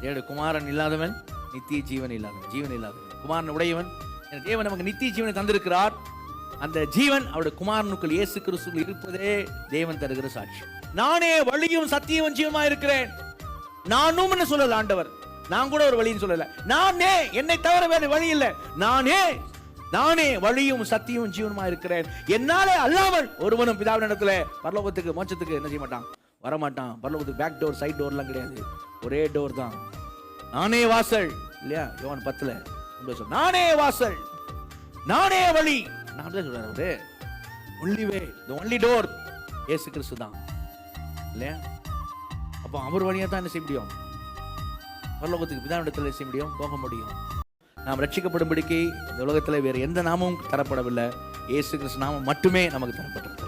தேவனுடைய குமாரன் இல்லாதவன் நித்திய ஜீவன் இல்லாதவன், ஜீவன் இல்லாதவன். குமாரன் உடையவன். தேவன் நமக்கு நித்திய ஜீவனை தந்திருக்கிறார். அந்த ஜீவன் அவருடைய குமாரனுக்குள் இயேசு கிறிஸ்துவில் இருப்பதே தேவன் தருகிற சாட்சி. நானே வழியும் சத்தியமும் ஜீவனுமா இருக்கிறேன். நானும் சொல்லல ஆண்டவர், நான் கூட ஒரு வழின்னு சொல்லல. நானே, என்னை தவிர வேற வழி இல்லை. நானே வழியும் சத்தியமும் ஜீவனுமா இருக்கிறேன். என்னாலே அல்லாமல் ஒருவனும் பிதாவினிடத்துல பரலோகத்துக்கு மோட்சத்துக்கு என்ன செய்ய மாட்டான், வரமாட்டான். பரலோகத்துக்கு பேக் டோர் சைட் டோர்லாம் கிடையாது, ஒரே டோர் தான். நானே வாசல் இல்லையா? யோவான் 10 நானே வாசல், நானே வழி. நான் தான் சொல்றேன், அவரு only way, the only door இயேசு கிறிஸ்து தான் இல்லையா? அப்போ அவர் வழியா தான் என்ன செய்ய முடியும், பரலோகத்துக்கு பிதாவினிடத்தில் செய்ய முடியும், போக முடியும். நாம் ரட்சிக்கப்படும்படிக்கு இந்த உலகத்தில் வேறு எந்த நாமமும் தரப்படவில்லை. இயேசு கிறிஸ்து நாமம் மட்டுமே நமக்கு தரப்பட்டது.